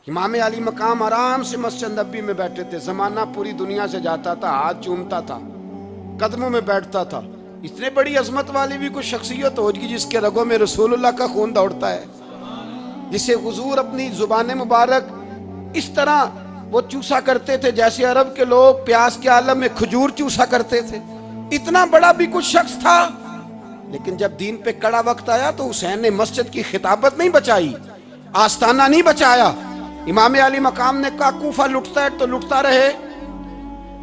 امام علی مقام آرام سے مسجد نبی میں بیٹھے تھے، زمانہ پوری دنیا سے جاتا تھا، ہاتھ چومتا تھا، قدموں میں بیٹھتا تھا۔ اتنے بڑی عظمت والی بھی کوئی شخصیت ہوگی جس کے رگوں میں رسول اللہ کا خون دوڑتا ہے، جسے حضور اپنی زبان مبارک اس طرح وہ چوسا کرتے تھے جیسے عرب کے لوگ پیاس کے عالم میں کھجور چوسا کرتے تھے۔ اتنا بڑا بھی کچھ شخص تھا، لیکن جب دین پہ کڑا وقت آیا تو حسین نے مسجد کی خطابت نہیں بچائی، آستانہ نہیں بچایا۔ امام علی مقام نے کہا کوفہ لٹتا ہے تو لٹتا رہے،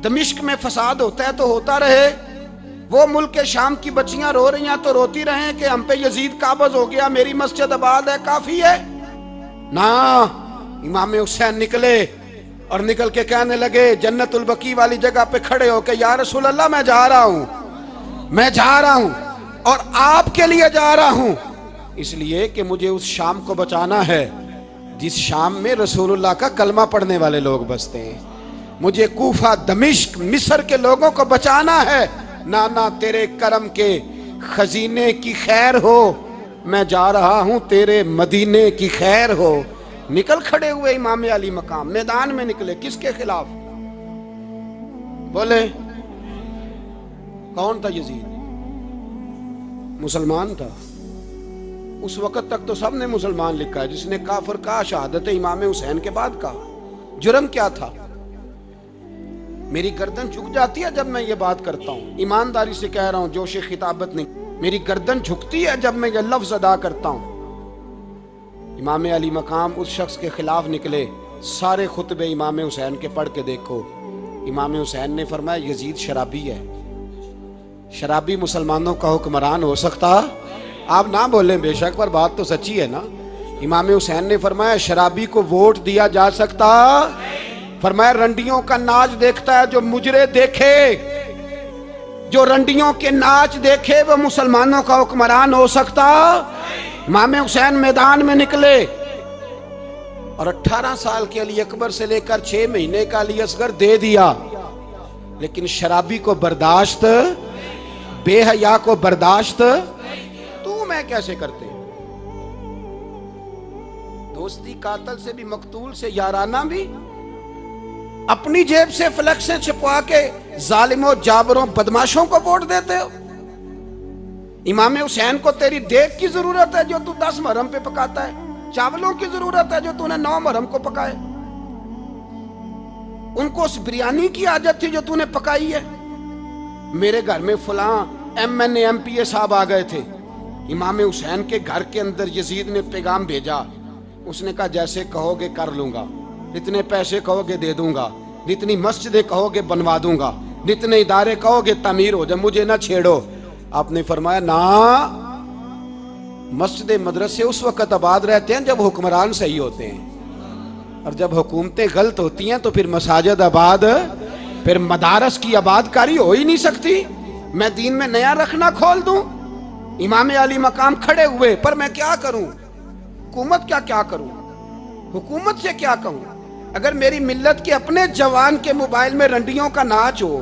دمشق میں فساد ہوتا ہے تو ہوتا رہے، وہ ملک شام کی بچیاں رو رہی ہیں تو روتی رہیں کہ ہم پہ یزید قابض ہو گیا، میری مسجد آباد ہے، کافی ہے نا۔ امام حسین نکلے اور نکل کے کہنے لگے جنت البقیع والی جگہ پہ کھڑے ہو کہ یا رسول اللہ میں جا رہا ہوں اور آپ کے لیے جا رہا ہوں، اس لیے کہ مجھے اس شام کو بچانا ہے جس شام میں رسول اللہ کا کلمہ پڑھنے والے لوگ بستے ہیں، مجھے کوفہ دمشق مصر کے لوگوں کو بچانا ہے۔ نانا تیرے کرم کے خزینے کی خیر ہو، میں جا رہا ہوں تیرے مدینے کی خیر ہو۔ نکل کھڑے ہوئے امام علی مقام، میدان میں نکلے، کس کے خلاف؟ بولے کون تھا یزید؟ مسلمان تھا۔ اس وقت تک تو سب نے مسلمان لکھا ہے، جس نے کافر کہا شہادت امام حسین کے بعد کا جرم کیا تھا؟ میری گردن جھک جاتی ہے جب میں یہ بات کرتا ہوں، ایمانداری سے کہہ رہا ہوں، جوش خطابت نہیں، میری گردن جھکتی ہے جب میں یہ لفظ ادا کرتا ہوں۔ امام علی مقام اس شخص کے خلاف نکلے، سارے خطبے امام حسین کے پڑھ کے دیکھو۔ امام حسین نے فرمایا یزید شرابی ہے، شرابی مسلمانوں کا حکمران ہو سکتا؟ آپ نہ بولیں بے شک، پر بات تو سچی ہے نا۔ امام حسین نے فرمایا شرابی کو ووٹ دیا جا سکتا؟ فرمایا رنڈیوں کا ناچ دیکھتا ہے جو مجرے دیکھے، جو رنڈیوں کے ناچ دیکھے وہ مسلمانوں کا حکمران ہو سکتا؟ امام حسین میدان میں نکلے اور 18 سال کے علی اکبر سے لے کر 6 مہینے کا علی اصغر دے دیا، لیکن شرابی کو برداشت، بے حیا کو برداشت تو میں کیسے کرتے؟ دوستی قاتل سے بھی، مقتول سے یارانہ بھی، اپنی جیب سے فلیکسیں چھپوا کے ظالموں جابروں بدماشوں کو ووٹ دیتے ہو۔ امام حسین کو تیری دیگ کی ضرورت ہے جو تو 10 محرم پہ پکاتا ہے، چاولوں کی ضرورت ہے جو تو نے 9 محرم کو پکائے، ان کو اس بریانی کی عادت تھی جو تو نے پکائی ہے۔ میرے گھر میں فلاں M N A M P A صاحب آ گئے تھے، امام حسین کے گھر کے اندر یزید نے پیغام بھیجا، اس نے کہا جیسے کہو گے کر لوں گا، جتنے پیسے کہو گے دے دوں گا، جتنی مسجدیں کہو گے بنوا دوں گا، جتنے ادارے کہو گے تعمیر ہو جائے، مجھے نہ چھیڑو۔ آپ نے فرمایا نا، مسجد مدرسے اس وقت آباد رہتے ہیں جب حکمران صحیح ہوتے ہیں، اور جب حکومتیں غلط ہوتی ہیں تو پھر مساجد آباد، پھر مدارس کی آباد کاری ہو ہی نہیں سکتی۔ میں دین میں نیا رکھنا کھول دوں؟ امام علی مقام کھڑے ہوئے، پر میں کیا کروں؟ حکومت کیا کروں؟ حکومت سے کیا کہوں؟ اگر میری ملت کے اپنے جوان کے موبائل میں رنڈیوں کا ناچ ہو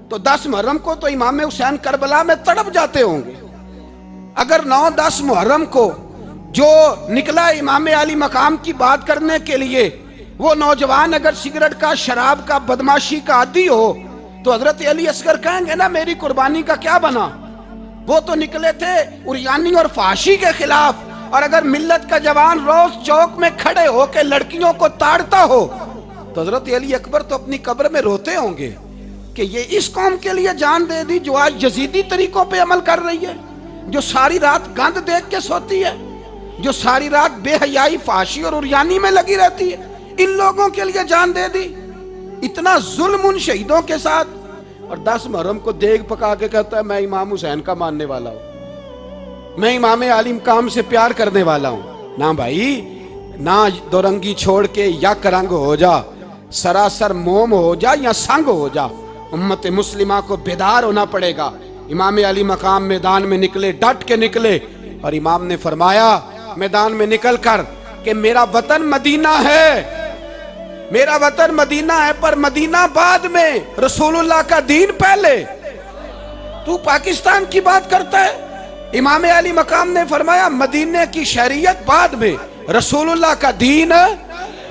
تو 10 محرم کو تو امام حسین کربلا میں تڑپ جاتے ہوں گے۔ اگر 9-10 محرم کو جو نکلا امام علی مقام کی بات کرنے کے لیے، وہ نوجوان اگر سگریٹ کا، شراب کا، بدماشی کا عادی ہو تو حضرت علی اصغر کہیں گے نا میری قربانی کا کیا بنا؟ وہ تو نکلے تھے عریانی اور فحاشی کے خلاف، اور اگر ملت کا جوان روز چوک میں کھڑے ہو کے لڑکیوں کو تاڑتا ہو تو حضرت علی اکبر تو اپنی قبر میں روتے ہوں گے کہ یہ اس قوم کے لیے جان دے دی جو آج یزیدی طریقوں پہ عمل کر رہی ہے، جو ساری رات گند دیکھ کے سوتی ہے، جو ساری رات بے حیائی، فحاشی اور عریانی میں لگی رہتی ہے، ان لوگوں کے لیے جان دے دی۔ اتنا ظلم ان شہیدوں کے ساتھ، اور 10 محرم کو دیگ پکا کے کہتا ہے میں امام حسین کا ماننے والا ہوں، میں امام علی مقام سے پیار کرنے والا ہوں۔ نہ بھائی، نہ دو رنگی چھوڑ کے یک رنگ ہو جا، سراسر موم ہو جا یا سنگ ہو جا، امت مسلمہ کو بیدار ہونا پڑے گا۔ امام علی مقام میدان میں نکلے، ڈٹ کے نکلے، اور امام نے فرمایا میدان میں نکل کر کہ میرا وطن مدینہ ہے، میرا وطن مدینہ ہے، پر مدینہ بعد میں، رسول اللہ کا دین پہلے۔ تو پاکستان کی بات کرتا ہے؟ امام علی مقام نے فرمایا مدینے کی شریعت بعد میں، رسول اللہ کا دین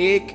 1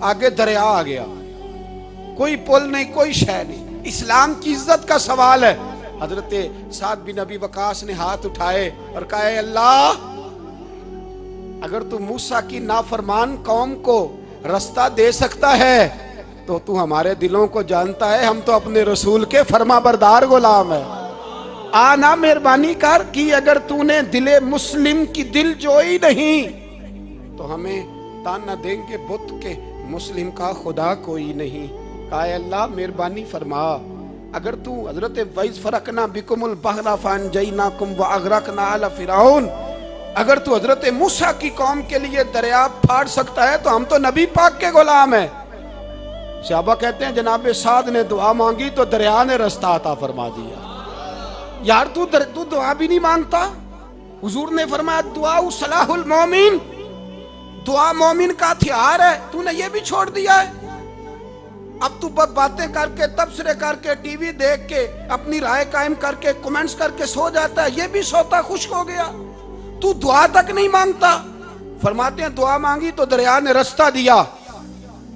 آگے دریا آ گیا، کوئی پل نہیں، کوئی شے نہیں۔ اسلام کی عزت کا سوال ہے۔ حضرت سعد بن ابی وقاص نے ہاتھ اٹھائے اور کہا اے اللہ، اگر تو موسیٰ کی نافرمان قوم کو رستہ دے سکتا ہے تو تو ہمارے دلوں کو جانتا ہے، ہم تو اپنے رسول کے فرما بردار غلام ہیں۔ آنا مہربانی کر کی اگر تو نے دل مسلم کی دل جوئی نہیں تو ہمیں تانا دیں گے بت کے مسلم کا خدا کوئی نہیں۔ کہا اے اللہ مہربانی فرما، اگر تو حضرت وَإِذْ فَرَقْنَا بِكُمُ الْبَحْرَ فَأَنْجَيْنَاكُمْ وَأَغْرَقْنَا آلَ فِرْعَوْنَ، اگر تو حضرت موسیٰ کی قوم کے لیے دریا پھاڑ سکتا ہے تو ہم تو نبی پاک کے غلام ہیں۔ صحابہ کہتے ہیں جناب سعد نے دعا مانگی تو دریا نے رستہ عطا فرما دیا۔ یار تو دعا بھی نہیں مانگتا؟ حضور نے فرمایا دعا صلاح المومن، دعا مومن کا ہتھیار ہے، تو نے یہ بھی چھوڑ دیا ہے۔ اب تو باتیں کر کے، تبصرے کر کے، ٹی وی دیکھ کے، اپنی رائے قائم کر کے، کومنٹس کر کے سو جاتا ہے، یہ بھی سوتا خشک ہو گیا، تو دعا تک نہیں مانگتا۔ فرماتے ہیں دعا مانگی تو دریا نے رستہ دیا،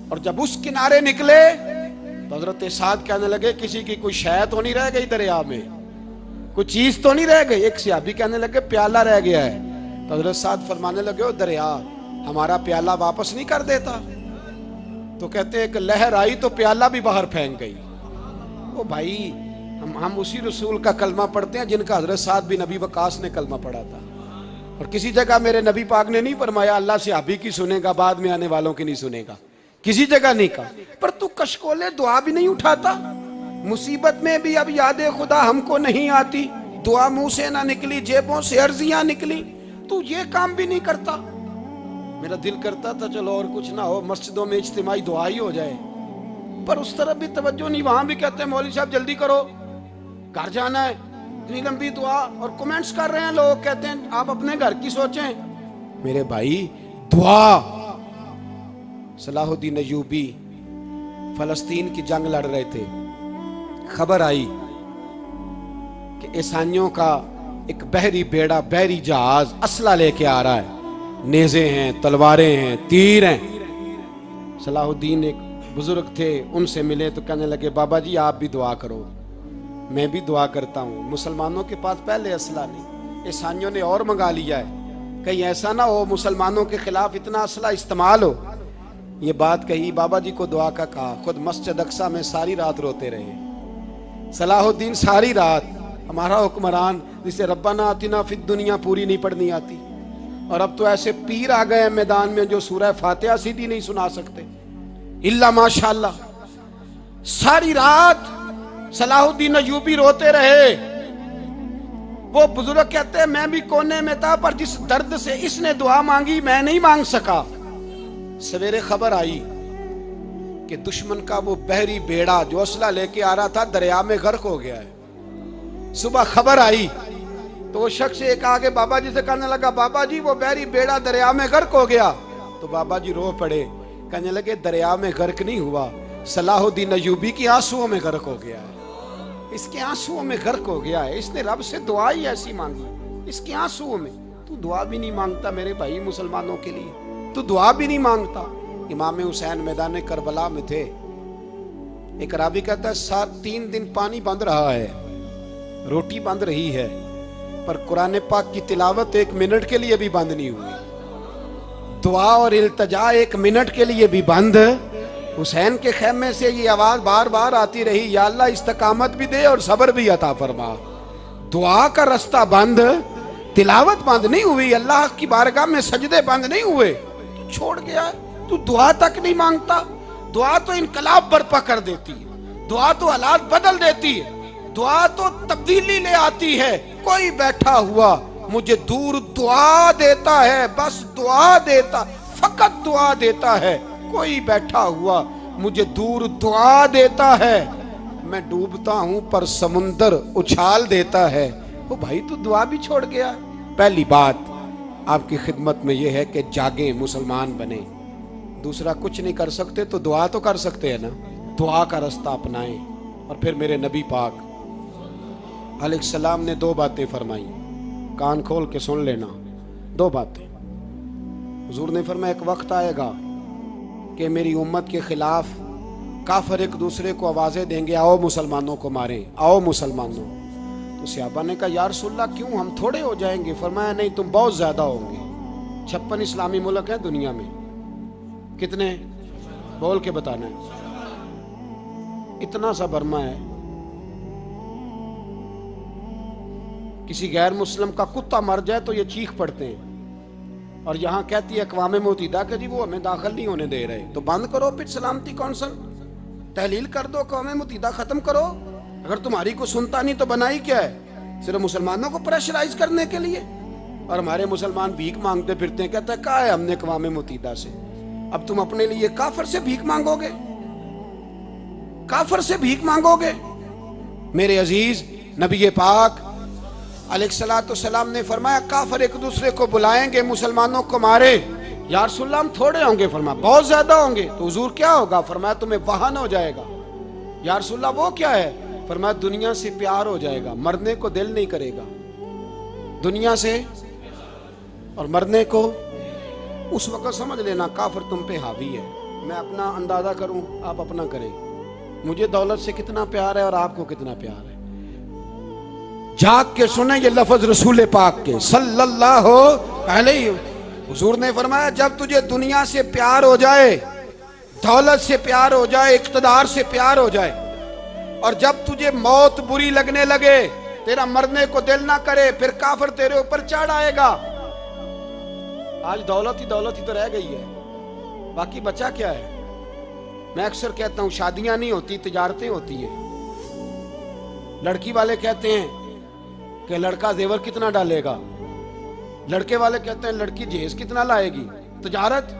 اور جب اس کنارے نکلے تو حضرت سعد کہنے لگے کسی کی کوئی شے تو نہیں رہ گئی دریا میں، کوئی چیز تو نہیں رہ گئی۔ ایک صحابی کہنے لگے پیالہ رہ گیا ہے، تو حضرت سعد فرمانے لگے او دریا ہمارا پیالہ واپس نہیں کر دیتا؟ تو کہتے ہیں کہ لہر آئی تو پیالہ بھی باہر پھینک گئی۔ او بھائی ہم اسی رسول کا کلمہ پڑھتے ہیں جن کا حضرت سعد بن ابی وقاص نے کلمہ پڑھا تھا، اور کسی جگہ میرے نبی پاک نے نہیں فرمایا اللہ صحابی کی سنے گا بعد میں آنے والوں کی نہیں سنے گا، کسی جگہ نہیں کہا۔ پر تو کشکولے دعا بھی نہیں اٹھاتا، مصیبت میں بھی اب یاد خدا ہم کو نہیں آتی، دعا منہ سے نہ نکلی، جیبوں سے عرضیاں نکلی، تو یہ کام بھی نہیں کرتا۔ میرا دل کرتا تھا چلو اور کچھ نہ ہو، مسجدوں میں اجتماعی دعا ہی ہو جائے، پر اس طرف بھی توجہ نہیں۔ وہاں بھی کہتے ہیں مولوی صاحب جلدی کرو گھر جانا ہے، اتنی لمبی دعا، اور کومنٹس کر رہے ہیں لوگ، کہتے ہیں آپ اپنے گھر کی سوچیں۔ میرے بھائی دعا، صلاح الدین ایوبی فلسطین کی جنگ لڑ رہے تھے، خبر آئی کہ عیسائیوں کا ایک بحری بیڑا، بحری جہاز اسلحہ لے کے آ رہا ہے، نیزے ہیں، تلواریں ہیں، تیر ہیں۔ صلاح الدین ایک بزرگ تھے، ان سے ملے تو کہنے لگے بابا جی آپ بھی دعا کرو۔ میں بھی دعا کرتا ہوں، مسلمانوں کے پاس پہلے اسلحہ نہیں، عیسائیوں نے اور منگا لیا ہے، کہیں ایسا نہ ہو مسلمانوں کے خلاف اتنا اسلحہ استعمال ہو۔ یہ بات کہی، بابا جی کو دعا کا کہا، خود مسجد اقصیٰ میں ساری رات روتے رہے۔ صلاح الدین ساری رات، ہمارا حکمران جسے ربنا آتنا فی الدنیا پوری نہیں پڑھنی آتی، اور اب تو ایسے پیر آ گئے ہیں میدان میں جو سورہ فاتحہ سیدھی نہیں سنا سکتے الا ماشاءاللہ۔ ساری رات صلاح الدین ایوبی روتے رہے۔ وہ بزرگ کہتے ہیں میں بھی کونے میں تھا، پر جس درد سے اس نے دعا مانگی میں نہیں مانگ سکا۔ سویرے خبر آئی کہ دشمن کا وہ بحری بیڑا جو اسلحہ لے کے آ رہا تھا دریا میں غرق ہو گیا ہے۔ صبح خبر آئی تو وہ شخص ایک آگے بابا جی سے کہنے لگا بابا جی وہ بحری بیڑا دریا میں غرق ہو گیا۔ تو بابا جی رو پڑے، کہنے لگے دریا میں غرق نہیں ہوا، صلاح الدین ایوبی کی آنسوؤں میں غرق ہو گیا ہے، اس کے آنسوؤں میں غرق ہو گیا ہے، اس نے رب سے دعا ہی ایسی مانگی، اس کے آنسوؤں میں۔ تو دعا بھی نہیں مانگتا میرے بھائی مسلمانوں کے لیے، تو دعا بھی نہیں مانگتا۔ امام حسین میدان کربلا میں تھے، ایک راوی کہتا ہے 3 دن پانی بند رہا ہے، روٹی بند رہی ہے، پر قرآن پاک کی تلاوت 1 منٹ کے لیے بھی بند نہیں ہوئی، دعا اور التجا 1 منٹ کے لیے بھی بند۔ حسین کے خیمے سے یہ آواز بار بار آتی رہی، یا اللہ استقامت بھی دے اور صبر بھی عطا فرما۔ دعا کا رستہ بند، تلاوت بند نہیں ہوئی، اللہ کی بارگاہ میں سجدے بند نہیں ہوئے، تو چھوڑ گیا ہے۔ تو دعا تک نہیں مانگتا؟ دعا تو انقلاب برپا کر دیتی ہے، دعا تو حالات بدل دیتی ہے، دعا تو تبدیلی لے آتی ہے۔ کوئی بیٹھا ہوا مجھے دور دعا دیتا ہے، بس دعا دیتا، فقط دعا دیتا ہے۔ کوئی بیٹھا ہوا مجھے دور دعا دیتا ہے، میں ڈوبتا ہوں پر سمندر اچھال دیتا ہے۔ وہ بھائی تو دعا بھی چھوڑ گیا۔ پہلی بات آپ کی خدمت میں یہ ہے کہ جاگیں، مسلمان بنیں۔ دوسرا کچھ نہیں کر سکتے تو دعا تو کر سکتے ہیں نا، دعا کا رستہ اپنائیں۔ اور پھر میرے نبی پاک علیہ السلام نے 2 باتیں فرمائی، کان کھول کے سن لینا، 2 باتیں۔ حضور نے فرمایا ایک وقت آئے گا کہ میری امت کے خلاف کافر ایک دوسرے کو آوازیں دیں گے آؤ مسلمانوں کو ماریں، آؤ مسلمانوں. تو صحابہ نے کہا یا رسول اللہ کیوں، ہم تھوڑے ہو جائیں گے؟ فرمایا نہیں، تم بہت زیادہ ہوں گے. 56 اسلامی ملک ہیں دنیا میں، کتنے بول کے بتانا ہے؟ اتنا سا برما ہے. کسی غیر مسلم کا کتا مر جائے تو یہ چیخ پڑتے ہیں، اور یہاں کہتی ہے اقوام متحدہ کہ جی وہ ہمیں داخل نہیں ہونے دے رہے. تو بند کرو پھر سلامتی کونسل، تحلیل کر دو، اقوام متحدہ ختم کرو. اگر تمہاری کو سنتا نہیں تو بنائی کیا ہے؟ صرف مسلمانوں کو پریشرائز کرنے کے لیے. اور ہمارے مسلمان بھیک مانگتے پھرتے ہیں، کہتے ہیں کہا ہے ہم نے اقوام متحدہ سے. اب تم اپنے لیے کافر سے بھیک مانگو گے؟ کافر سے بھیک مانگو گے؟ میرے عزیز، نبی پاک علیہ الصلوۃ والسلام نے فرمایا کافر ایک دوسرے کو بلائیں گے مسلمانوں کو مارے. یا رسول اللہ ہم تھوڑے ہوں گے؟ فرمایا بہت زیادہ ہوں گے. تو حضور کیا ہوگا؟ فرمایا تمہیں وہن ہو جائے گا. یا رسول اللہ وہ کیا ہے؟ فرمایا دنیا سے پیار ہو جائے گا، مرنے کو دل نہیں کرے گا. دنیا سے اور مرنے کو. اس وقت سمجھ لینا کافر تم پہ حاوی ہے. میں اپنا اندازہ کروں، آپ اپنا کریں. مجھے دولت سے کتنا پیار ہے اور آپ کو کتنا پیار ہے. جاگ کے سنیں یہ لفظ رسول پاک کے صلی اللہ علیہ. حضور نے فرمایا جب تجھے دنیا سے پیار ہو جائے، دولت سے پیار ہو جائے، اقتدار سے پیار ہو جائے، اور جب تجھے موت بری لگنے لگے، تیرا مرنے کو دل نہ کرے، پھر کافر تیرے اوپر چڑھ آئے گا. آج دولت ہی تو رہ گئی ہے، باقی بچا کیا ہے؟ میں اکثر کہتا ہوں شادیاں نہیں ہوتی، تجارتیں ہوتی ہیں. لڑکی والے کہتے ہیں کہ لڑکا زیور کتنا ڈالے گا، لڑکے والے کہتے ہیں لڑکی جہیز کتنا لائے گی. تجارت،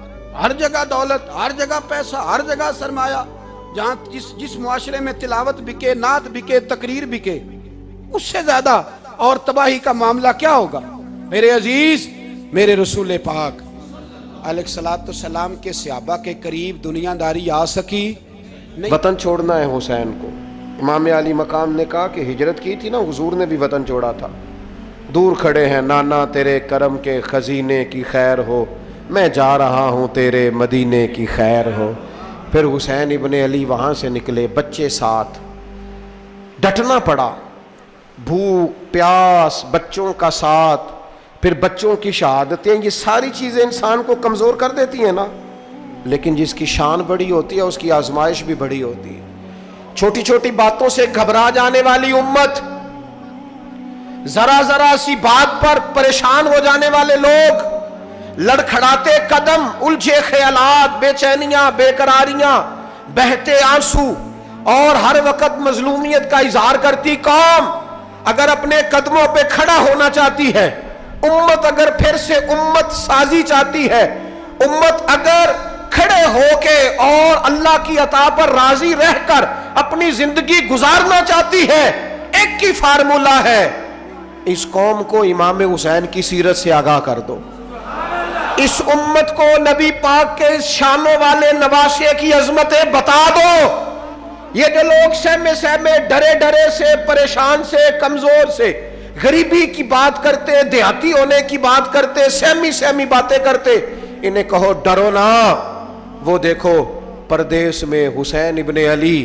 ہر جگہ دولت، ہر جگہ پیسہ، ہر جگہ سرمایہ. جہاں جس معاشرے میں تلاوت بکے، نعت بکے، تقریر بکے، اس سے زیادہ اور تباہی کا معاملہ کیا ہوگا؟ میرے عزیز، میرے رسول پاک علیہ الصلوۃ والسلام کے صحابہ کے قریب دنیا داری آ سکی نہیں. وطن چھوڑنا ہے حسین کو. امام علی مقام نے کہا کہ ہجرت کی تھی نا، حضور نے بھی وطن چھوڑا تھا. دور کھڑے ہیں نانا تیرے کرم کے خزینے کی خیر ہو، میں جا رہا ہوں تیرے مدینے کی خیر ہو. پھر حسین ابن علی وہاں سے نکلے، بچے ساتھ. ڈٹنا پڑا، بھوک پیاس، بچوں کا ساتھ، پھر بچوں کی شہادتیں. یہ ساری چیزیں انسان کو کمزور کر دیتی ہیں نا، لیکن جس کی شان بڑی ہوتی ہے اس کی آزمائش بھی بڑی ہوتی ہے. چھوٹی چھوٹی باتوں سے گھبرا جانے والی امت، ذرا ذرا سی بات پر پریشان ہو جانے والے لوگ، لڑکھڑاتے قدم، الجھے خیالات، بے چینیاں، بے قراریاں، بہتے آنسو، اور ہر وقت مظلومیت کا اظہار کرتی قوم اگر اپنے قدموں پہ کھڑا ہونا چاہتی ہے، امت اگر پھر سے امت سازی چاہتی ہے، امت اگر کھڑے ہو کے اور اللہ کی عطا پر راضی رہ کر اپنی زندگی گزارنا چاہتی ہے، ایک ہی فارمولہ ہے، اس قوم کو امام حسین کی سیرت سے آگاہ کر دو. اس امت کو نبی پاک کے شانوں والے نواسے کی عظمتیں بتا دو. یہ جو لوگ سہمے سہمے، ڈرے ڈرے سے، پریشان سے، کمزور سے، غریبی کی بات کرتے، دیہاتی ہونے کی بات کرتے، سہمی سہمی باتیں کرتے، انہیں کہو ڈرو نا. وہ دیکھو پردیس میں حسین ابن علی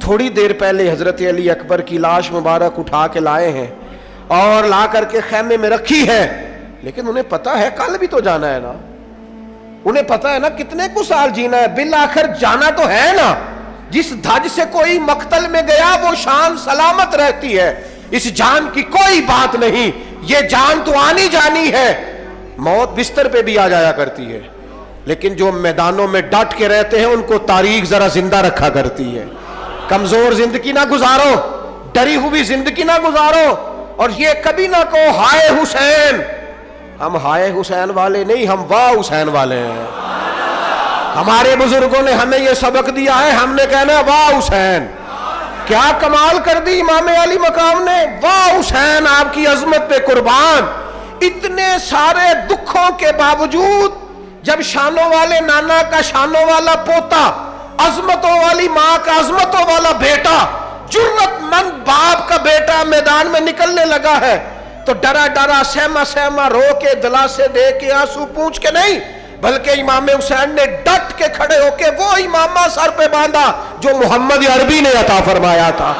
تھوڑی دیر پہلے حضرت علی اکبر کی لاش مبارک اٹھا کے لائے ہیں اور لا کر کے خیمے میں رکھی ہے، لیکن انہیں پتا ہے کل بھی تو جانا ہے نا. انہیں پتا ہے نا کتنے کو سال جینا ہے، بالآخر جانا تو ہے نا. جس دھج سے کوئی مقتل میں گیا وہ شان سلامت رہتی ہے. اس جان کی کوئی بات نہیں، یہ جان تو آنی جانی ہے. موت بستر پہ بھی آ جایا کرتی ہے، لیکن جو میدانوں میں ڈٹ کے رہتے ہیں ان کو تاریخ ذرا زندہ رکھا کرتی ہے. کمزور زندگی نہ گزارو، ڈری ہوئی زندگی نہ گزارو، اور یہ کبھی نہ کہو ہائے حسین. ہم ہائے حسین والے نہیں، ہم واہ حسین والے ہیں. ہمارے بزرگوں نے ہمیں یہ سبق دیا ہے، ہم نے کہنا واہ حسین. کیا کمال کر دی امام علی مقام نے، واہ حسین آپ کی عظمت پہ قربان. اتنے سارے دکھوں کے باوجود جب شانوں والے نانا کا شانوں والا پوتا، عظمتوں والی ماں کا عظمتوں والا بیٹا، جرت مند باپ کا بیٹا میدان میں نکلنے لگا ہے تو ڈرا ڈرا، سہما سہما، رو کے، دلاسے دے کے، آنسو پونچھ کے نہیں، بلکہ امام حسین نے ڈٹ کے کھڑے ہو کے وہ امامہ سر پہ باندھا جو محمد عربی نے عطا فرمایا تھا،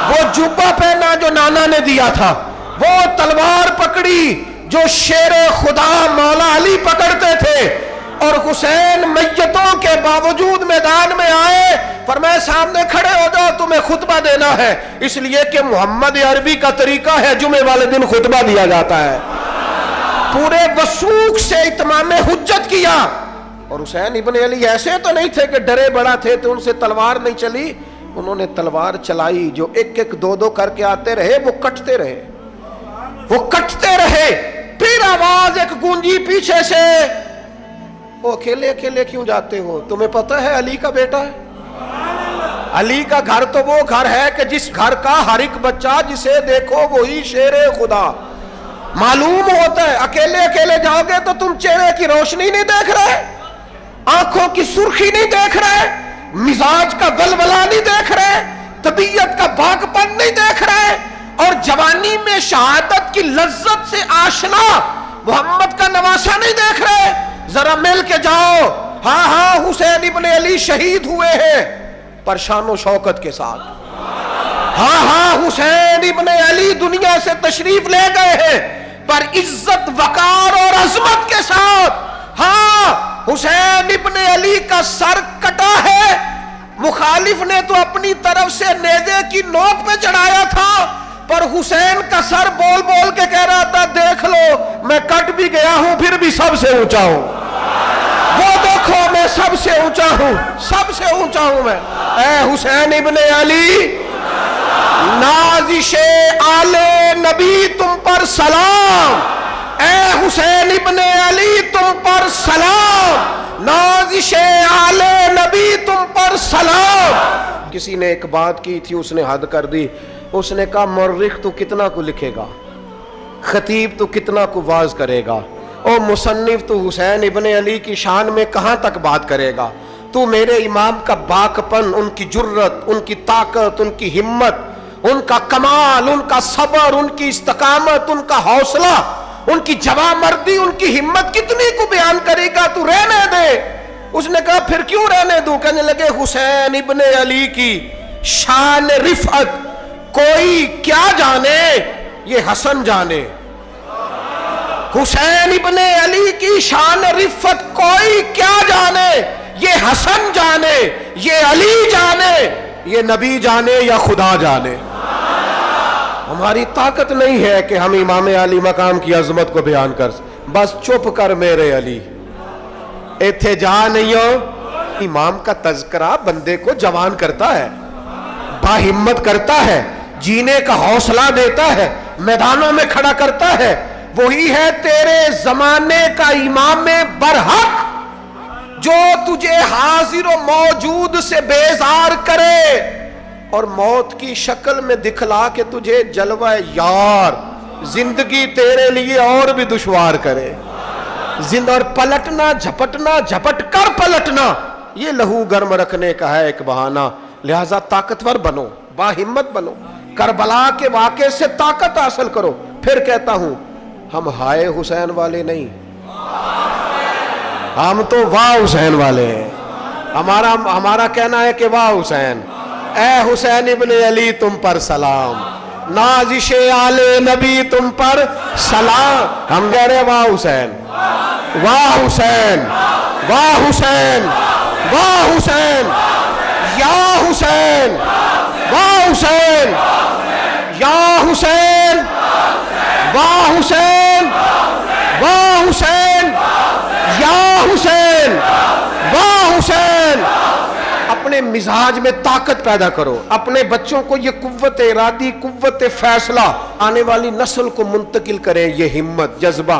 وہ جبہ پہنا جو نانا نے دیا تھا، وہ تلوار پکڑی جو شیر خدا مولا علی پکڑتے تھے، اور حسین میتوں کے باوجود میدان میں آئے، فرمایا سامنے کھڑے ہو جاؤ، تمہیں خطبہ دینا ہے، اس لیے کہ محمد عربی کا طریقہ ہے جمعے والے دن خطبہ دیا جاتا ہے۔ پورے وثوق سے اتمام حجت کیا، اور حسین ابن علی ایسے تو نہیں تھے کہ ڈرے بڑا تھے تو ان سے تلوار نہیں چلی، انہوں نے تلوار چلائی، جو ایک ایک دو دو کر کے آتے رہے وہ کٹتے رہے، وہ کٹتے رہے، پھر آواز ایک گونجی پیچھے سے، وہ اکیلے اکیلے کیوں جاتے ہو؟ تمہیں پتہ ہے علی کا بیٹا ہے؟ علی کا گھر تو وہ گھر ہے کہ جس گھر کا ہر ایک بچہ جسے دیکھو وہی شیر خدا معلوم ہوتا ہے۔ اکیلے اکیلے جاؤ گے تو تم چہرے کی روشنی نہیں دیکھ رہے، آنکھوں کی سرخی نہیں دیکھ رہے، مزاج کا ولولہ نہیں دیکھ رہے، طبیعت کا باغ پن نہیں دیکھ رہے، اور جوانی میں شہادت کی لذت سے آشنا محمد کا نواسا نہیں دیکھ رہے۔ ذرا مل کے جاؤ، ہاں ہاں حسین ابن علی شہید ہوئے ہیں پر شان و شوکت کے ساتھ، ہاں ہاں حسین ابن علی دنیا سے تشریف لے گئے ہیں پر عزت وقار اور عظمت کے ساتھ، ہاں حسین ابن علی کا سر کٹا ہے، مخالف نے تو اپنی طرف سے نیزے کی نوک پہ چڑھایا تھا، پر حسین کا سر بول بول کے کہہ رہا تھا دیکھ لو میں کٹ بھی گیا ہوں پھر بھی سب سے اونچا ہوں، وہ دیکھو میں سب سے اونچا ہوں، سب سے اونچا ہوں میں۔ اے حسین ابن علی، نازش آل نبی تم پر سلام، اے حسین ابن علی تم پر سلام، نازش آل نبی تم پر سلام۔ کسی نے ایک بات کی تھی، اس نے حد کر دی، اس نے کہا مورخ تو کتنا کو لکھے گا، خطیب تو کتنا کو واز کرے گا، اور مصنف تو حسین ابن علی کی شان میں کہاں تک بات کرے گا، تو میرے امام کا باکپن، ان کی جرت، ان کی طاقت، ان کی ہمت، ان کا کمال، ان کا صبر، ان کی استقامت، ان کا حوصلہ، ان کی جوامردی، ان کی ہمت کتنی کو بیان کرے گا، تو رہنے دے۔ اس نے کہا پھر کیوں رہنے دوں؟ کہنے لگے حسین ابن علی کی شان رفعت کوئی کیا جانے، یہ حسن جانے، حسین ابن علی کی شان رفعت کوئی کیا جانے، یہ حسن جانے، یہ علی جانے، یہ نبی جانے یا خدا جانے۔ ہماری طاقت نہیں ہے کہ ہم امام علی مقام کی عظمت کو بیان کر، بس چپ کر میرے علی، ایتھے جا نہیں ہو۔ امام کا تذکرہ بندے کو جوان کرتا ہے، باہمت کرتا ہے، جینے کا حوصلہ دیتا ہے، میدانوں میں کھڑا کرتا ہے، وہی ہے تیرے زمانے کا امام برحق جو تجھے حاضر و موجود سے بیزار کرے اور موت کی شکل میں دکھلا کے تجھے جلوہ یار زندگی تیرے لیے اور بھی دشوار کرے، اور پلٹنا جھپٹنا، جھپٹ کر پلٹنا یہ لہو گرم رکھنے کا ہے ایک بہانہ، لہذا طاقتور بنو، باہمت بنو، کربلا کے واقعے سے طاقت حاصل کرو۔ پھر کہتا ہوں ہم ہائے حسین والے نہیں، ہم تو واہ حسین والے ہیں، ہمارا کہنا ہے کہ واہ حسین، اے حسین ابن علی تم پر سلام، نازش آل نبی تم پر سلام، ہم کہہ رہے واہ حسین، واہ حسین، واہ حسین، واہ حسین، یا حسین، واہ حسین، یا حسین، واہ حسین، واہ حسین، یا حسین، واہ حسین۔ اپنے مزاج میں طاقت پیدا کرو، اپنے بچوں کو یہ قوت ارادی، قوت فیصلہ آنے والی نسل کو منتقل کریں، یہ ہمت، جذبہ۔